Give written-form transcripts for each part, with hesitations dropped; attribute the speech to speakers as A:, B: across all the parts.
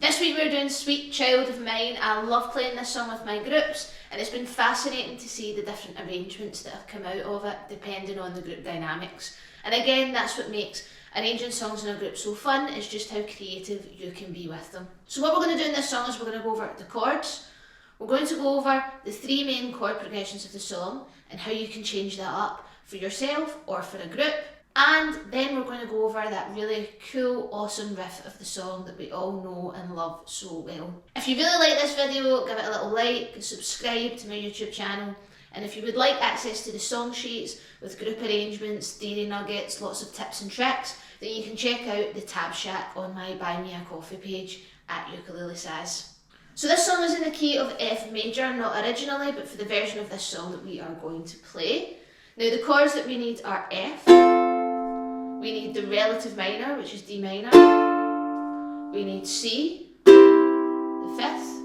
A: This week we're doing Sweet Child of Mine. I love playing this song with my groups, and it's been fascinating to see the different arrangements that have come out of it depending on the group dynamics. And again, that's what makes arranging songs in a group so fun, is just how creative you can be with them. So what we're going to do in this song is we're going to go over the chords, we're going to go over the three main chord progressions of the song and how you can change that up for yourself or for a group. And then we're going to go over that really cool, awesome riff of the song that we all know and love so well. If you really like this video, give it a little like, subscribe to my YouTube channel, and if you would like access to the song sheets with group arrangements, theory nuggets, lots of tips and tricks, then you can check out the Tab Shack on my Buy Me a Coffee page at Ukulele Saz. So this song is in the key of F major, not originally, but for the version of this song that we are going to play. Now the chords that we need are F, we need the relative minor, which is D minor, we need C, the fifth.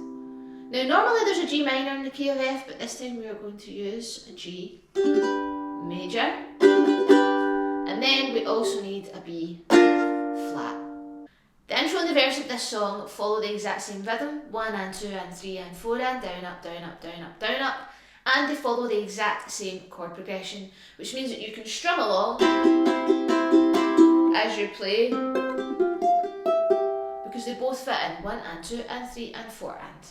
A: Now normally there's a G minor in the key of F, but this time we are going to use a G major, and then we also need a B flat. The intro and the verse of this song follow the exact same rhythm, 1 and 2 and 3 and 4 and down, up, down, up, down, up, down, up, and they follow the exact same chord progression, which means that you can strum along as you play, because they both fit in 1 and 2 and 3 and 4 and.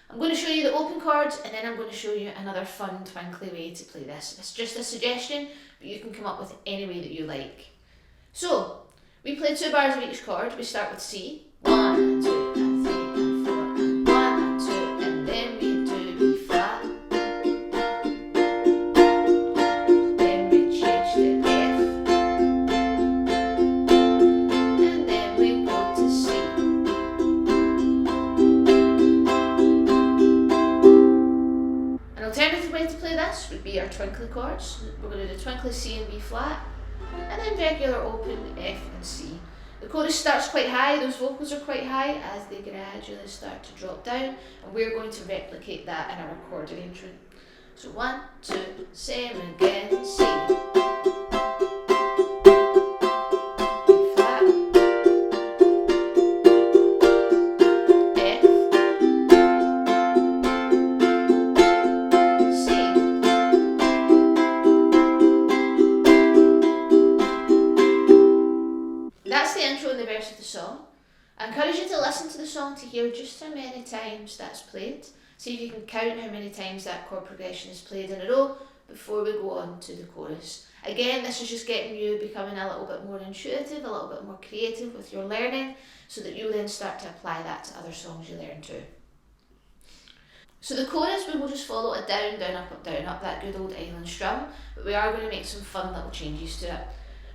A: I'm going to show you the open chords, and then I'm going to show you another fun twinkly way to play this. It's just a suggestion, but you can come up with any way that you like. So, we play 2 bars of each chord. We start with C, 1 and 2 and 3 and 4 and 1 and 2, and then we do B flat. Then we change to F, and then we go to C. An alternative way to play this would be our twinkly chords. We're going to do twinkly C and B flat, and then regular open F and C. The chorus starts quite high, those vocals are quite high as they gradually start to drop down, and we're going to replicate that in our chord arrangement. So 1, 2, same again, C. B flat, F, C. That's the intro and the verse of the song. I encourage you to listen to the song to hear just how many times that's played. See if you can count how many times that chord progression is played in a row before we go on to the chorus. Again, this is just getting you becoming a little bit more intuitive, a little bit more creative with your learning, so that you'll then start to apply that to other songs you learn too. So the chorus, we will just follow a down, down, up, that good old island strum, but we are going to make some fun little changes to it.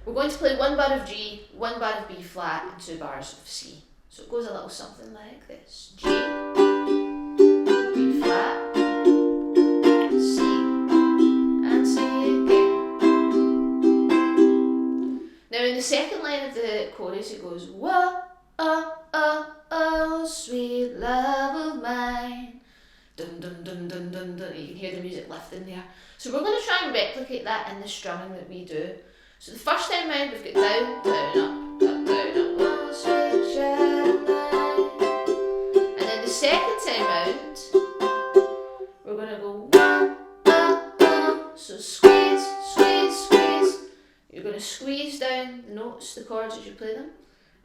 A: We're going to play 1 bar of G, 1 bar of B flat, and 2 bars of C. So it goes a little something like this. G, B flat, C, and C again. Now in the second line of the chorus it goes, whoa, oh, oh, oh, sweet love of mine. Dun, dun, dun, dun, dun, dun. You can hear the music lifting there. So we're going to try and replicate that in the strumming that we do. So the first time round we've got down, down, up, oh, sweet child of mine. And then the second time round, we're going to go 1, oh, oh. So squeeze, squeeze, squeeze. You're going to squeeze down the notes, the chords as you play them,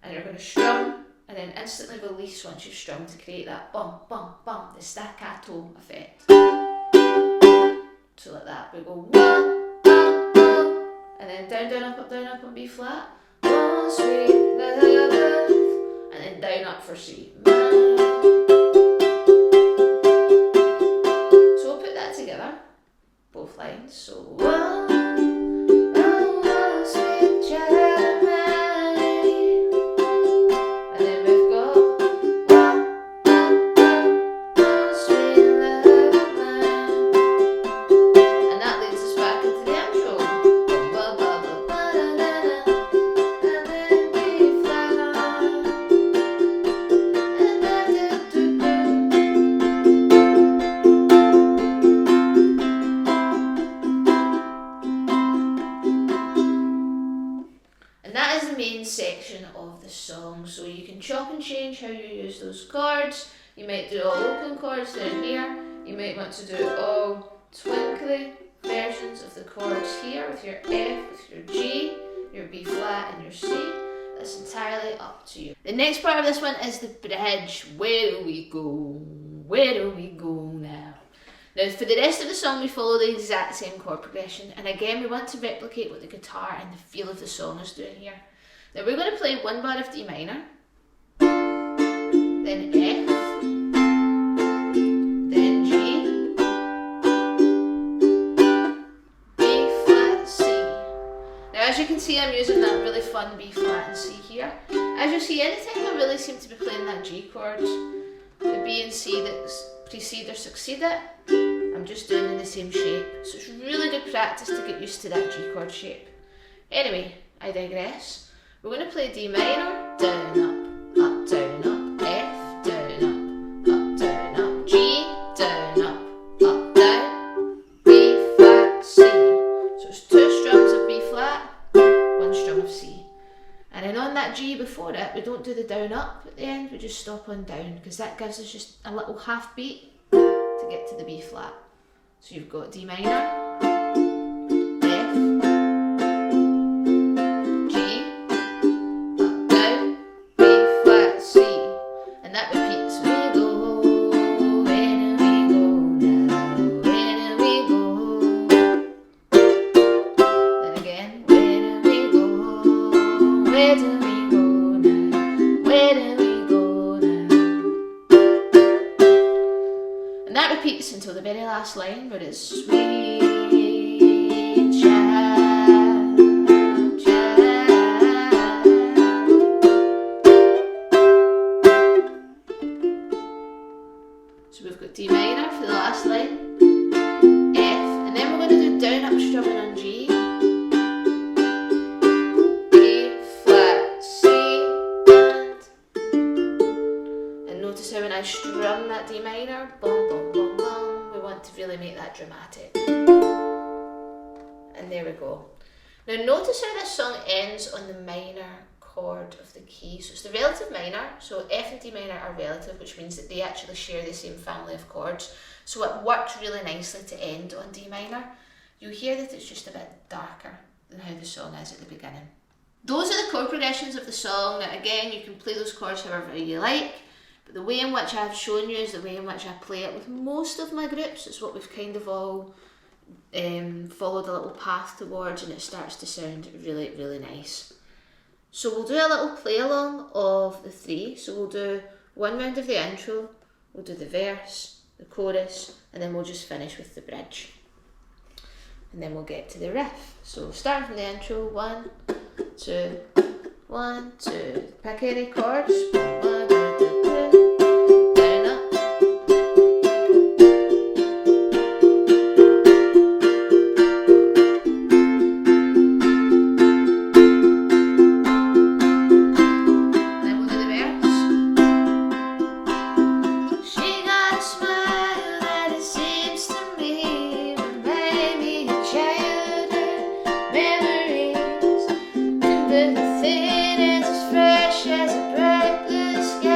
A: and you're going to strum, and then instantly release once you've strummed to create that bum, bum, bum, the staccato effect. So like that, we go 1, oh, oh. And then down, down, up on B flat. Oh, sweet love. And then down, up for C. So we'll put that together, both lines. So 1, oh, sweet child of mine. And then we've got 1, oh, sweet love of mine. And that leads us back into the intro. chop and change how you use those chords. You might do all open chords down here. You might want to do all twinkly versions of the chords here with your F, with your G, your B flat and your C. That's entirely up to you. The next part of this one is the bridge. Where do we go? Where do we go now? Now for the rest of the song we follow the exact same chord progression, and again we want to replicate what the guitar and the feel of the song is doing here. Now we're going to play one bar of D minor, then F, then G, B flat, C. Now as you can see I'm using that really fun B flat and C here. As you see, anytime I really seem to be playing that G chord, the B and C that precede or succeed it, I'm just doing in the same shape. So it's really good practice to get used to that G chord shape. Anyway, I digress. We're going to play D minor, down, up, down, up, F, down, down, up, G, down, up, down, B flat, C. So it's 2 strums of B flat, 1 strum of C. And then on that G before it, we don't do the down up at the end, we just stop on down, because that gives us just a little half beat to get to the B flat. So you've got D minor, F, G, up, down, B flat, C. And that repeats. We go, where do we go now? Where do we go? Then again, where do we go? Where do we go now? Where do we go now? And that repeats until the very last line, where it's sweet child, child. So we've got D minor for the last line, F, and then we're going to do down up strumming on G, B flat, C, and notice how when I strum that D minor, boom, boom, boom, boom, we want to really make that dramatic. And there we go. Now notice how this song ends on the minor chord of the key. So it's the relative minor, so F and D minor are relative, which means that they actually share the same family of chords. So it works really nicely to end on D minor. You hear that it's just a bit darker than how the song is at the beginning. Those are the chord progressions of the song. Now again, you can play those chords however you like, but the way in which I've shown you is the way in which I play it with most of my groups. It's what we've kind of all followed a little path towards, and it starts to sound really, really nice. So we'll do a little play along of the 3. So we'll do one round of the intro, we'll do the verse, the chorus, and then we'll just finish with the bridge. And then we'll get to the riff. So starting from the intro, 1, 2, 1, 2, pick any chords, 1, 2, 2, down, up. Thin as fresh as a bright blue sky.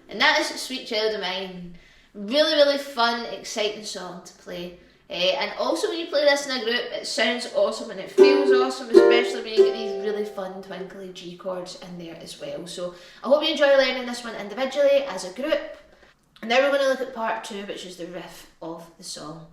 A: And that is Sweet Child of Mine. Really, really fun, exciting song to play. And also when you play this in a group, it sounds awesome and it feels awesome, especially when you get these really fun twinkly G chords in there as well. So I hope you enjoy learning this one individually, as a group. And now we're going to look at part 2, which is the riff of the song.